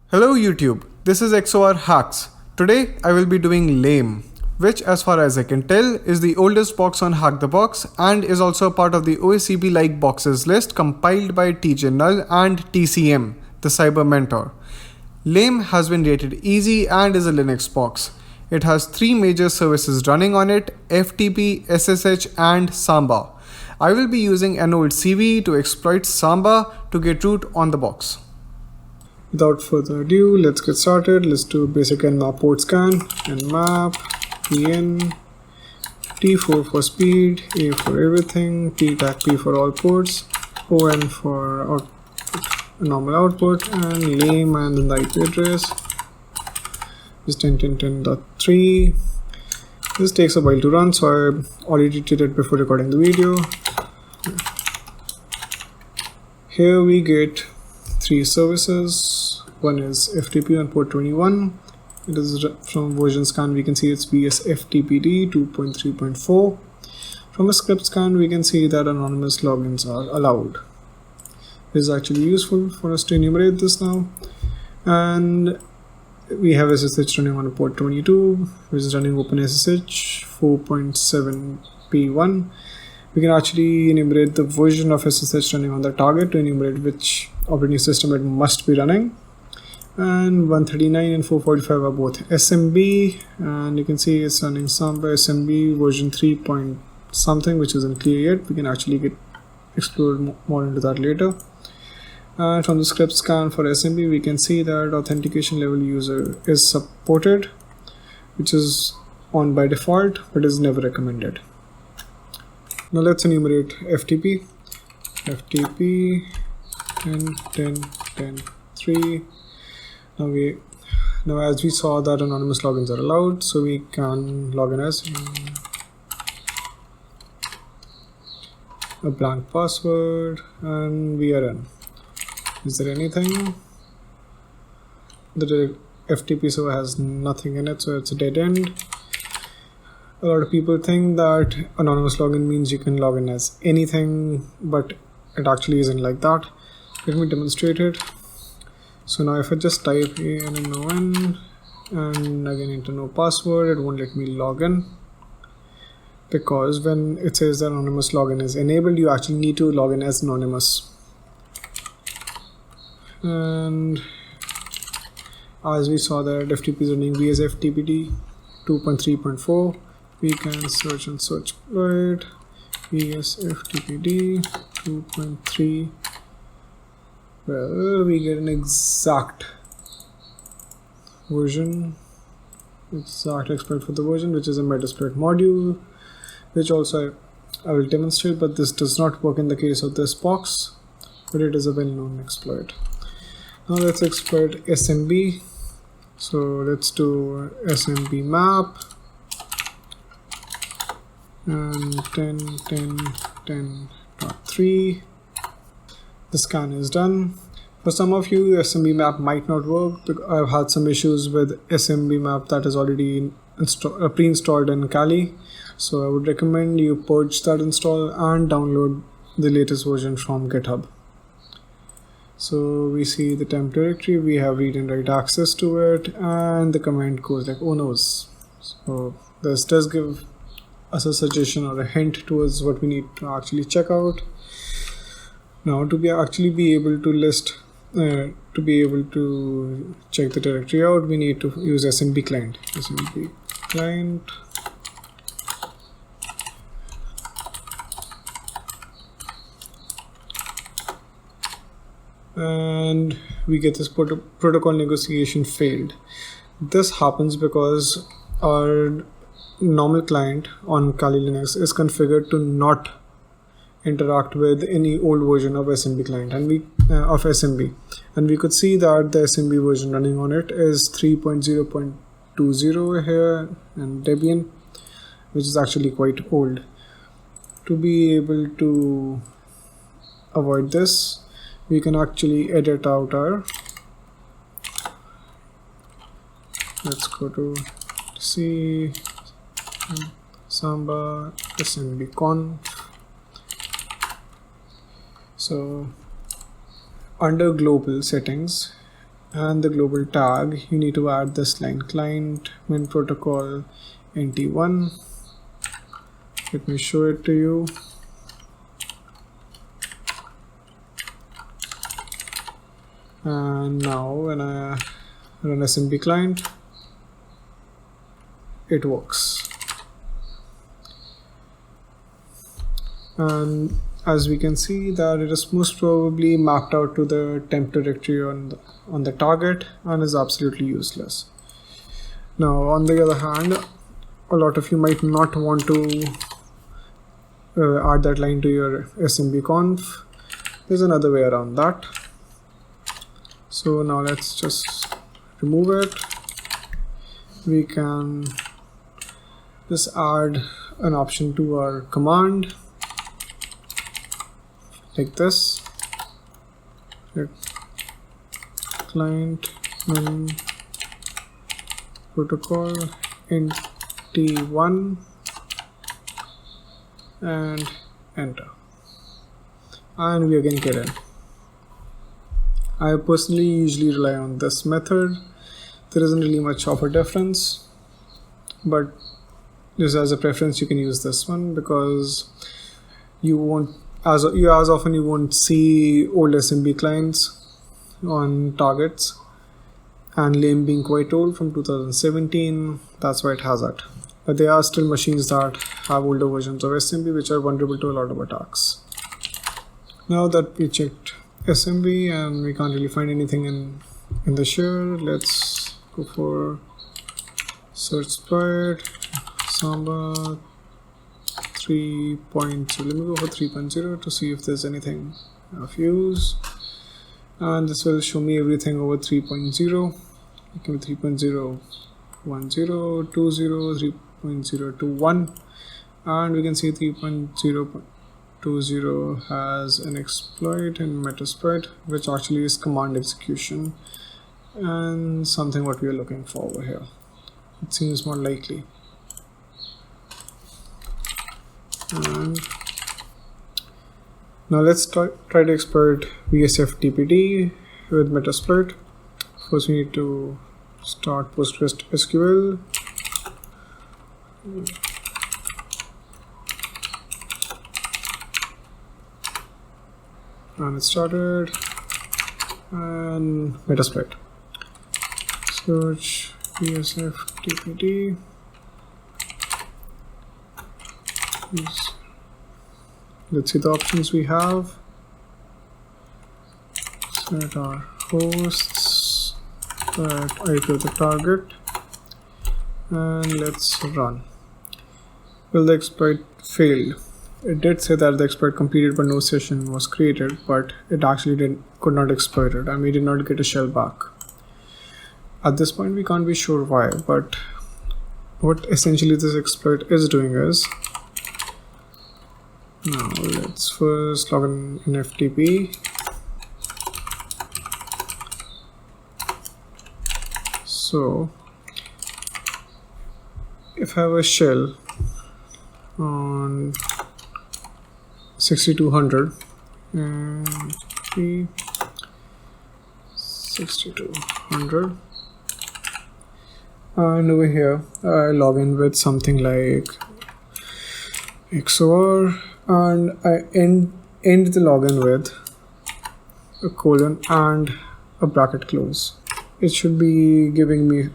Hello YouTube, this is XOR Hacks. Today I will be doing lame, which as far as I can tell is the oldest box on HackTheBox and is also a part of the OSCP like boxes list compiled by TJnull and TCM, TheCyberMentor. Lame has been rated easy and is a Linux box. It has 3 major services running on it: FTP, SSH and Samba. I will be using an old CV to exploit Samba to get root on the box. Without further ado, let's get started. Let's do basic nmap port scan, nmap, en, t4 for speed, a for everything, p tag p for all ports, on for normal output, and lame, and then the IP address is 10.10.10.3. This takes a while to run, so I already did it before recording the video. Here we get 3 services. One is FTP on port 21. It is from version scan, we can see it's VSFTPD 2.3.4. From a script scan, we can see that anonymous logins are allowed. It is actually useful for us to enumerate this now. And we have SSH running on port 22, which is running OpenSSH 4.7p1. We can actually enumerate the version of SSH running on the target to enumerate which operating system it must be running. And 139 and 445 are both SMB, and you can see it's running Samba SMB version 3 point something, which isn't clear yet. We can actually explore more into that later. And from the script scan for SMB, we can see that authentication level user is supported, which is on by default but is never recommended. Now let's enumerate FTP. FTP 10.10.10.3. Now as we saw that anonymous logins are allowed, so we can log in as a blank password, and we are in. Is there anything? The FTP server has nothing in it, so it's a dead end. A lot of people think that anonymous login means you can log in as anything, but it actually isn't like that. Let me demonstrate it. So now if I just type ANNON and again enter no password, it won't let me log in, because when it says that anonymous login is enabled, you actually need to log in as anonymous. And as we saw that FTP is running VSFTPD 2.3.4, we can search and search for it. VSFTPD 2.3. Well, we get an exact version, exact exploit for the version, which is a Metasploit module, which also I will demonstrate, but this does not work in the case of this box, but it is a well-known exploit. Now let's exploit SMB. So let's do SMB map and 10.10.10.3. The scan is done. For some of you, SMB map might not work because I've had some issues with SMB map that is already pre-installed in Kali. So I would recommend you purge that install and download the latest version from GitHub. So we see the temp directory, we have read and write access to it, and the command goes like oh no's. So this does give us a suggestion or a hint towards what we need to actually check out. Now to be able to check the directory out, we need to use SMB client. SMB client. And we get this protocol negotiation failed. This happens because our normal client on Kali Linux is configured to not interact with any old version of SMB client and we could see that the SMB version running on it is 3.0.20 here and Debian, which is actually quite old. To be able to avoid this, we can actually edit out our, let's go to C Samba SMB conf. So under global settings, and the global tag, you need to add this line, client min protocol nt1. Let me show it to you. And now when I run SMB client, it works. And as we can see that it is most probably mapped out to the temp directory on the target and is absolutely useless. Now on the other hand, a lot of you might not want to add that line to your SMB conf. There's another way around that. So now let's just remove it. We can just add an option to our command like this. Client min protocol nt1 and enter, and we again get in. I personally usually rely on this method. There isn't really much of a difference, but just as a preference you can use this one, because you won't as often you won't see old SMB clients on targets, and lame being quite old from 2017, that's why it has that. But there are still machines that have older versions of SMB which are vulnerable to a lot of attacks. Now that we checked SMB and we can't really find anything in the share, let's go for search exploit Samba 3.0. Let me go for 3.0 to see if there's anything of use, and this will show me everything over 3.0. It can be 3.0 10 20 3.021, and we can see 3.0.20 has an exploit in Metasploit, which actually is command execution and something what we are looking for over here. It seems more likely. And now let's try to exploit VSF TPD with Metasploit. First we need to start PostgreSQL. And it started, and Metasploit. Search VSF TPD. Let's see the options we have. Set our hosts that IP of the target, and let's run. Well, the exploit failed. It did say that the exploit completed but no session was created, but it actually could not exploit it, and we did not get a shell back. At this point we can't be sure why, but what essentially this exploit is doing is, now let's first log in FTP. So if I have a shell on 6200 and 6200, and over here I log in with something like XOR, and I end the login with a colon and a bracket close. It should be giving me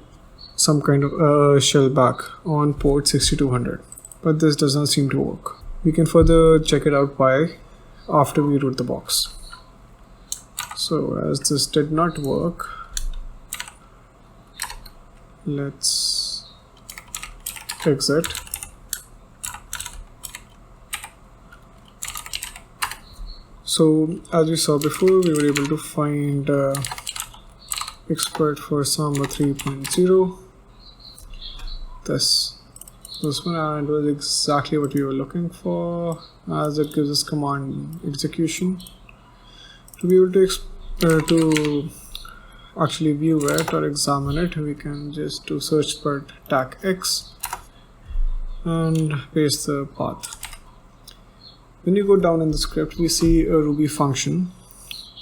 some kind of a shell back on port 6200, but this does not seem to work. We can further check it out why after we root the box. So as this did not work, let's exit. So as we saw before, we were able to find exploit for Samba 3.0. This one, and it was exactly what we were looking for, as it gives us command execution. To be able to actually view it or examine it, we can just do search for tag X and paste the path. When you go down in the script, we see a Ruby function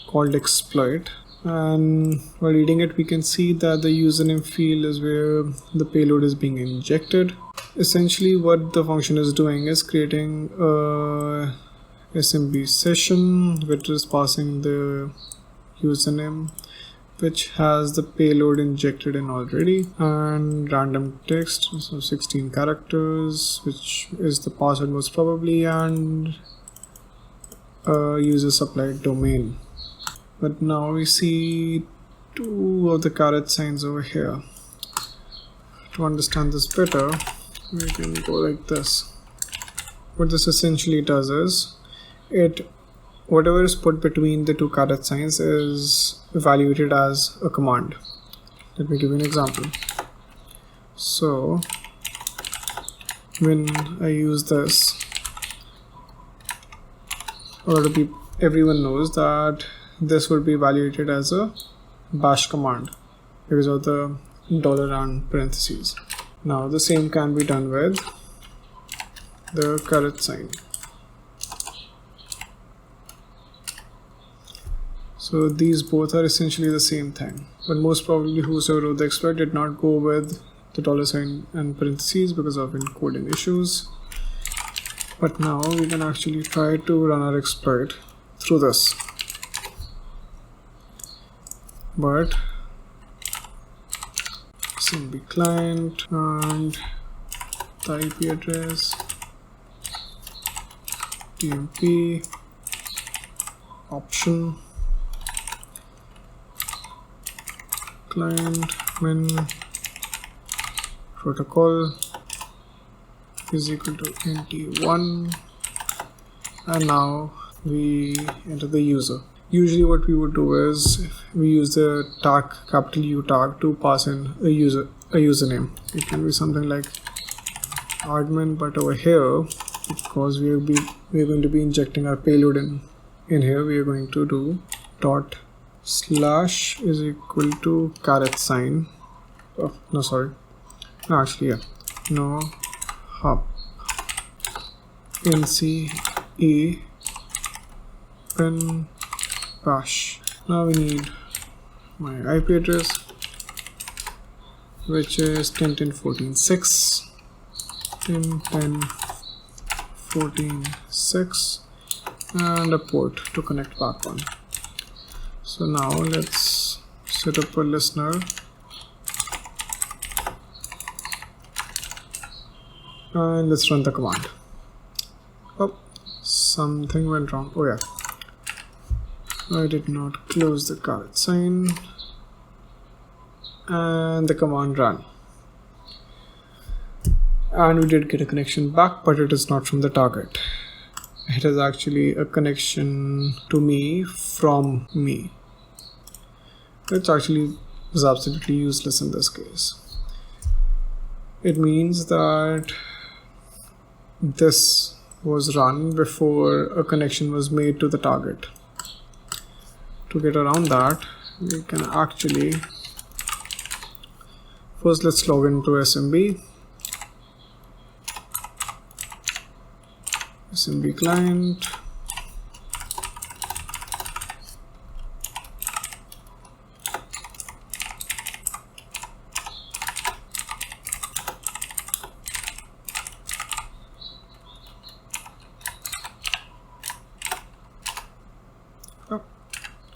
called exploit, And while reading it, we can see that the username field is where the payload is being injected. Essentially what the function is doing is creating a SMB session which is passing the username which has the payload injected in already, and random text, so 16 characters, which is the password most probably, and a user supplied domain. But now we see two of the caret signs over here. To understand this better, we can go like this. What this essentially does is, whatever is put between the two caret signs is evaluated as a command. Let me give you an example. So when I use this, everyone knows that this would be evaluated as a bash command because of the dollar and parentheses. Now the same can be done with the caret sign. So these both are essentially the same thing, but most probably whoever wrote the exploit did not go with the dollar sign and parentheses because of encoding issues. But now we can actually try to run our exploit through this. But SMB client and the IP address, TMP, option, client min protocol is equal to nt1, and now we enter the user. Usually what we would do is we use the tag, capital U tag, to pass in a username. It can be something like admin, but over here, because we are going to be injecting our payload in here, we are going to do dot slash is equal to caret sign. Oh no, sorry, no, actually yeah, no hub nce pin bash. Now we need my IP address, which is 10.10.14.6, 10.10.14.6, and a port to connect back on. So now let's set up a listener and let's run the command. Oh, something went wrong. Oh yeah, I did not close the caret sign, and the command ran. And we did get a connection back, but it is not from the target. It is actually a connection to me from me. Which actually is absolutely useless in this case. It means that this was run before a connection was made to the target. To get around that, we can actually first let's log into SMB client,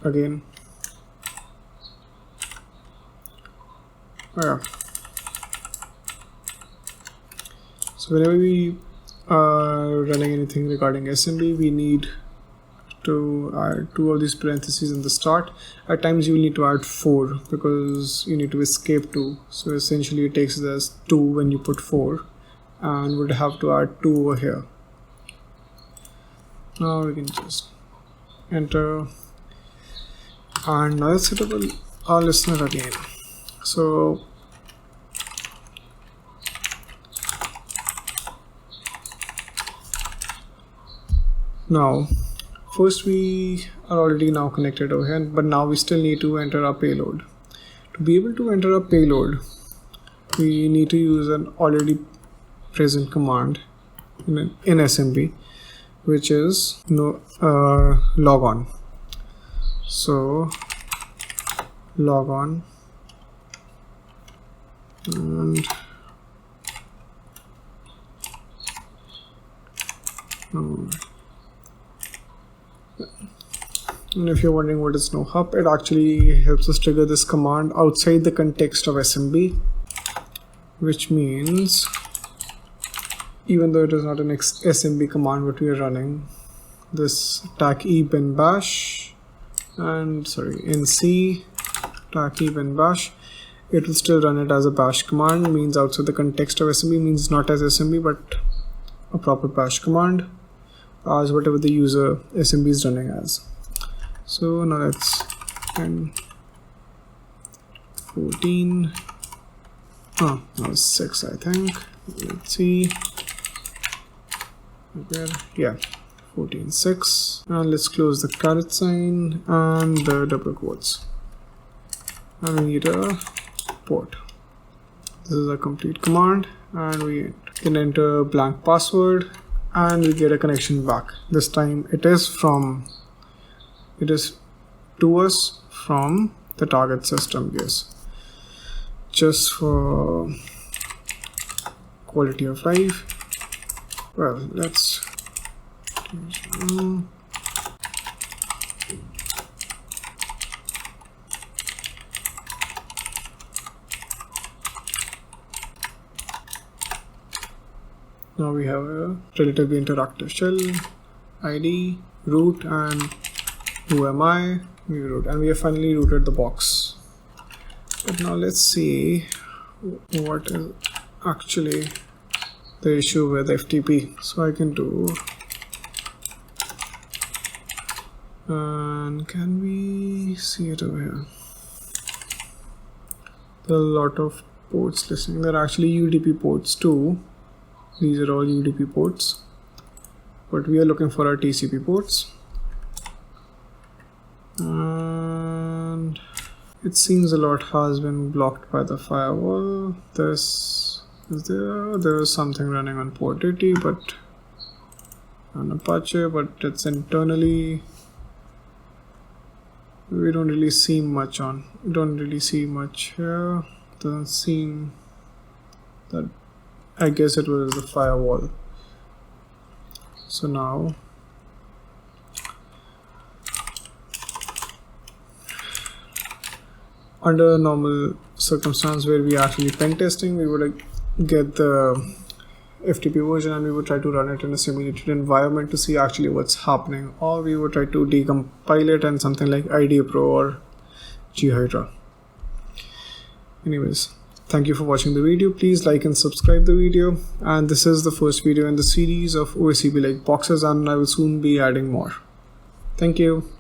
again. Oh yeah. So whenever we are running anything regarding SMB, we need to add 2 of these parentheses in the start. At times you will need to add 4 because you need to escape 2. So essentially it takes it as 2 when you put 4, and would have to add 2 over here. Now we can just enter, and now let's set up our listener again. So now first we are already now connected over here, but now we still need to enter our payload. To be able to enter a payload, we need to use an already present command in SMB, which is log on. So log on, and if you're wondering what is no hub, it actually helps us trigger this command outside the context of SMB, which means even though it is not an SMB command what we are running, this tac e bin bash and nc tac e bin bash, it will still run it as a bash command, means outside the context of SMB, means not as SMB but a proper bash command as whatever the user SMB is running as. So now let's end 14, now 6 I think, let's see, yeah, 14.6, and let's close the caret sign and the double quotes, and we need a port. This is a complete command, and we can enter blank password and we get a connection back. This time it is to us from the target system. Yes, just for quality of life, well, let's now we have a relatively interactive shell, ID, root, and who am I? We root, and we have finally rooted the box. But now let's see what is actually the issue with FTP. So I can do, and can we see it over here? There are a lot of ports listening. There are actually UDP ports too. These are all UDP ports, but we are looking for our TCP ports. And it seems a lot has been blocked by the firewall. There's something running on port 80, but on Apache, but it's internally. We don't really see much on. Don't really see much here. Doesn't seem that. I guess it was the firewall. So now under normal circumstance where we are actually pen testing, we would get the FTP version and we would try to run it in a simulated environment to see actually what's happening, or we would try to decompile it and something like IDEA Pro or GHydra. Anyways, thank you for watching the video. Please like and subscribe the video, and this is the first video in the series of OSCP like boxes, and I will soon be adding more. Thank you.